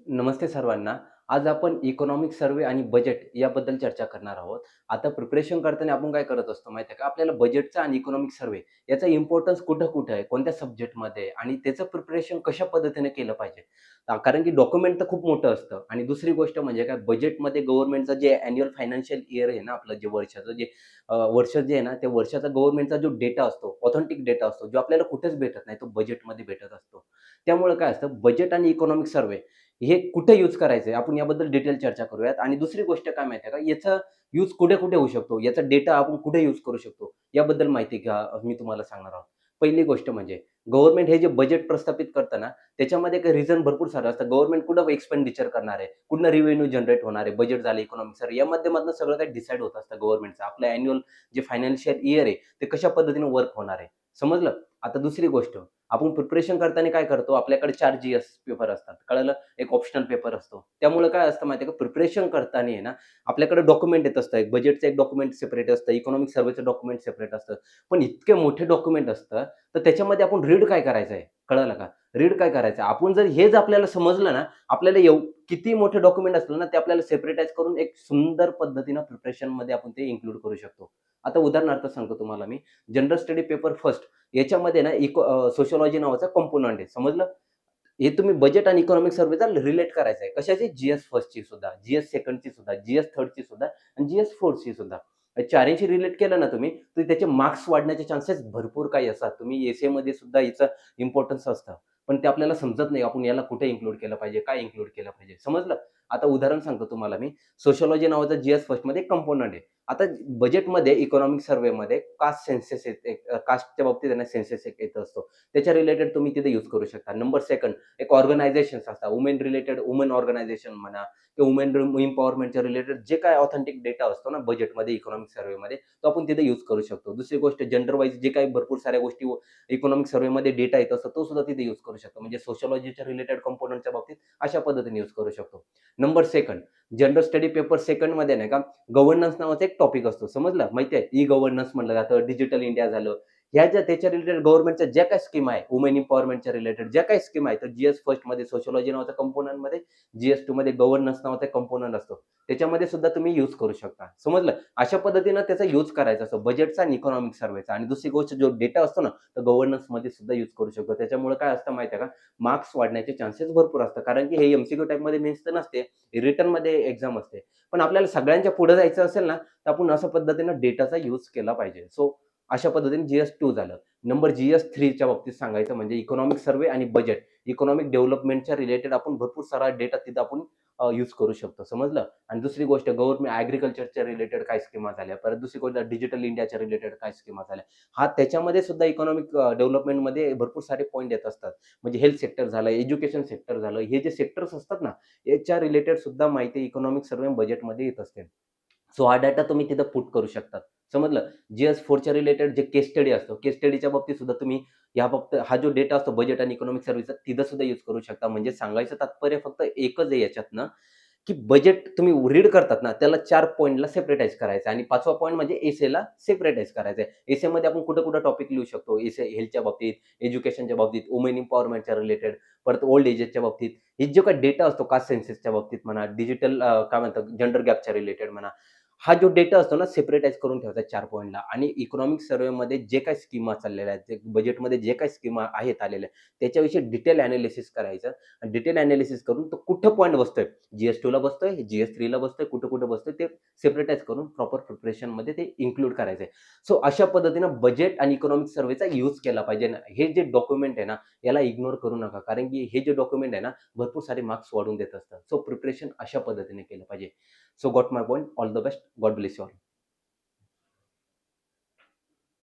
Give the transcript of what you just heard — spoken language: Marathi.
नमस्ते सर्वांना. आज आपण इकॉनॉमिक सर्व्हे आणि बजेट याबद्दल चर्चा करणार आहोत. आता प्रिपरेशन करताना आपण काय करत असतो माहिती आहे का? आपल्याला बजेटचा आणि इकॉनॉमिक सर्व्हे याचा इम्पोर्टन्स कुठं-कुठं आहे, कोणत्या सब्जेक्टमध्ये आहे आणि त्याचं प्रिपरेशन कशा पद्धतीने केलं पाहिजे. कारण की डॉक्युमेंट तर खूप मोठं असतं आणि दुसरी गोष्ट म्हणजे काय बजेटमध्ये गव्हर्नमेंटचं जे अॅन्युअल फायनान्शियल इयर आहे ना आपलं जे वर्षाचं जे वर्ष जे आहे ना, त्या वर्षाचा गव्हर्नमेंटचा जो डेटा असतो, ऑथेंटिक डेटा असतो, जो आपल्याला कुठेच भेटत नाही, तो बजेटमध्ये भेटत असतो. त्यामुळे काय असतं बजेट आणि इकॉनॉमिक सर्व्हे हे कुठे यूज करायचंय? आपण याबद्दल डिटेल चर्चा करूयात आणि दुसरी गोष्ट काय माहिती आहे का? याचा यूज कुठे-कुठे होऊ शकतो? याचा डेटा आपण कुठे यूज करू शकतो? याबद्दल माहिती मी तुम्हाला सांगणार आहोत. पहिली गोष्ट म्हणजे गव्हर्नमेंट हे जे बजेट प्रस्थापित करतं ना, त्याच्यामध्ये काही रिझन भरपूर सारं असतं. गव्हर्नमेंट कुठं एक्सपेंडिचर करणार आहे, कुठनं रेव्हेन्यू जनरेट होणार आहे, बजेट झालं, इकॉनॉमिक सर्व्हे या माध्यमातून सगळं काही डिसाईड होत असतं गव्हर्नमेंटचं. आपलं अॅन्युअल जे फायनान्शियल इयर आहे, ते कशा पद्धतीने वर्क होणार आहे. समजलं? आता दुसरी गोष्ट, आपण प्रिपरेशन करताना काय करतो? आपल्याकडे 4 जी-एस पेपर असतात. कळालं? एक ऑप्शनल पेपर असतो. त्यामुळे काय असतं माहिती आहे का, प्रिपरेशन करताना आहे ना, आपल्याकडे डॉक्युमेंट येत असतं. एक बजेटचं एक डॉक्युमेंट सेपरेट असतं, इकॉनॉमिक सर्व्हेचं डॉक्युमेंट सेपरेट असतं. पण इतके मोठे डॉक्युमेंट असतं, तर त्याच्यामध्ये आपण रीड काय करायचं आहे? कळालं का? रीड काय करायचं आहे? आपण जर हेच आपल्याला समजलं ना, आपल्याला किती मोठे डॉक्युमेंट असलं ना, ते आपल्याला सेपरेटाइज करून एक सुंदर पद्धतीनं प्रिपरेशनमध्ये आपण ते इन्क्लूड करू शकतो. आता उदाहरणार्थ सांगतो तुम्हाला मी. जनरल स्टडी पेपर फर्स्ट याच्यामध्ये ना सोशिओलॉजी नावाचा कंपोनंट आहे. समजलं? हे तुम्ही बजेट आणि इकॉनॉमिक सर्व्हेचा रिलेट करायचं आहे. कशाची? जी-एस फर्स्टची सुद्धा, जी-एस सेकंडची सुद्धा, जी-एस थर्डची सुद्धा आणि जी-एस फोर्थची सुद्धा. या चारहींची रिलेट केलं ना तुम्ही, तर त्याचे मार्क्स वाढण्याचे चान्सेस भरपूर काही असतात. तुम्ही एसेमध्ये सुद्धा याचं इम्पोर्टन्स असतं. पण ते आपल्याला समजत नाही. आपण याला कुठे इन्क्लूड केलं पाहिजे, काय इन्क्लूड केलं पाहिजे. समजलं? आता उदाहरण सांगतो तुम्हाला मी. सोशिओलॉजी नावाचा जी-एस फर्स्टमध्ये एक कंपोनंट आहे. आता बजेटमध्ये इकॉनॉमिक सर्व्हेमध्ये कास्ट सेन्सस येते. कास्टच्या बाबतीत आहे ना सेन्सस एक येत असतो. त्याच्या रिलेटेड तुम्ही तिथे यूज करू शकता. नंबर सेकंड एक ऑर्गनायझेशन्स असतात. वुमेन रिलेटेड वुमन ऑर्गनायझेशन म्हणा किंवा वुमेन एम्पॉवरमेंटच्या रिलेटेड जे काही ऑथेंटिक डेटा असतो ना बजेटमध्ये, इकॉनॉमिक सर्व्हेमध्ये, तो आपण तिथे यूज करू शकतो. दुसरी गोष्ट जेंडर वाईज जे काही भरपूर साऱ्या गोष्टी इकॉनॉमिक सर्व्हेमध्ये डेटा येत असतो, तो सुद्धा तिथे यूज करू शकतो. म्हणजे सोशिओलॉजीच्या रिलेटेड कंपोनंटच्या बाबतीत अशा पद्धतीने यूज करू शकतो. Number second general study paper सेकंडमध्ये नाही का गव्हर्नन्स नावाचा एक टॉपिक असतो. समजलं? माहिती आहे? ई गव्हर्नन्स म्हटलं जातं, डिजिटल इंडिया झालं. ह्या ज्या त्याच्या रिलेटेड गव्हर्नमेंटच्या ज्या काही स्कीम आहे, वुमेन एम्पॉवरमेंटच्या रिलेटेड ज्या काही स्कीम आहे, तर जी-एस फर्स्टमध्ये सोशिओलॉजी नावाच्या कंपोनंटमध्ये, जी-एस टूमध्ये गव्हर्नन्स नावाचा कंपोनंट असतो. त्याच्यामध्ये सुद्धा तुम्ही यूज करू शकता. समजलं? अशा पद्धतीनं त्याचा यूज करायचा असतो बजेटचा आणि इकॉनॉमिक सर्व्हेचा आणि दुसरी गोष्ट जो डेटा असतो ना, तो गव्हर्नन्समध्ये सुद्धा यूज करू शकतो. त्याच्यामुळे काय असतं माहिती आहे का, मार्क्स वाढण्याचे चान्सेस भरपूर असतात. कारण की हे एम-सी-क्यू टाइपमध्ये मेन्स तर नसते, रिटर्नमध्ये एक्झाम असते. पण आपल्याला सगळ्यांच्या पुढे जायचं असेल ना, तर आपण अशा पद्धतीनं डेटाचा यूज केला पाहिजे. सो अशा पद्धतीने जी-एस 2 झालं. नंबर जी-एस 3च्या बाबतीत सांगायचं म्हणजे इकॉनॉमिक सर्व्हे आणि बजेट. इकॉनॉमिक डेव्हलपमेंटच्या रिलेटेड आपण भरपूर सारा डेटा तिथं आपण यूज करू शकतो. समजलं? आणि दुसरी गोष्ट गव्हर्नमेंट ॲग्रीकल्चरच्या रिलेटेड काय स्कीमा झाल्या. परत दुसरी गोष्ट डिजिटल इंडियाच्या रिलेटेड काय स्कीमा झाल्या. त्याच्यामध्ये सुद्धा इकॉनॉमिक डेव्हलपमेंटमध्ये भरपूर सारे पॉइंट येत असतात. म्हणजे हेल्थ सेक्टर झालं, एज्युकेशन सेक्टर झालं. हे जे सेक्टर्स असतात ना, याच्या रिलेटेड सुद्धा माहिती इकॉनॉमिक सर्व्हे बजेटमध्ये येत असते. सो हा डाटा तुम्ही तिथं पुट करू शकता. समजलं? जी-एस-4च्या रिलेटेड जे केस स्टडी असतो, केस स्टडीच्या बाबतीत सुद्धा तुम्ही या बाबतीत हा जो डेटा असतो बजेट आणि इकॉनॉमिक सर्व्हिसचा तिथं सुद्धा यूज करू शकता. म्हणजे सांगायचं तात्पर्य फक्त एकच आहे याच्यातनं, की बजेट तुम्ही रीड करतात ना, त्याला 4 पॉइंटला सेपरेटाइज करायचं आणि 5वा पॉइंट म्हणजे एसेला सेपरेटाइज करायचं आहे. एसेमध्ये आपण कुठं-कुठं टॉपिक लिहू शकतो. एसे हेल्थच्या बाबतीत, एज्युकेशनच्या बाबतीत, वुमेन एम्पॉवरमेंटच्या रिलेटेड, परत ओल्ड एजेसच्या बाबतीत. हे जो काही डेटा असतो कास्ट सेन्ससच्या बाबतीत म्हणा, डिजिटल काय म्हणतात जेंडर गॅपच्या रिलेटेड म्हणा. हा जो डेटा असतो ना सेपरेटाइज करून ठेवायचा 4 पॉइंटला आणि इकॉनॉमिक सर्व्हेमध्ये जे काही स्कीमा चाललेल्या आहेत, ते बजेटमध्ये जे काही स्कीमा आहेत आलेल्या, त्याच्याविषयी डिटेल एनालिसिस करायचं. डिटेल एनालिसिस करून तो कुठं पॉइंट बसतोय, जी-एस-2ला बसतोय, जी-एस-3ला बसतोय, कुठं-कुठं बसतोय ते सेपरेटाइज करून प्रॉपर प्रिपरेशनमध्ये ते इन्क्लूड करायचंय. सो अशा पद्धतीनं बजेट आणि इकॉनॉमिक सर्व्हेचा यूज केला पाहिजे. हे जे डॉक्युमेंट आहे ना, याला इग्नोर करू नका. कारण की हे जे डॉक्युमेंट आहे ना, भरपूर सारे मार्क्स वाढवून देत असतात. सो प्रिपरेशन अशा पद्धतीने केलं पाहिजे. So got my point. All the best. God bless you all.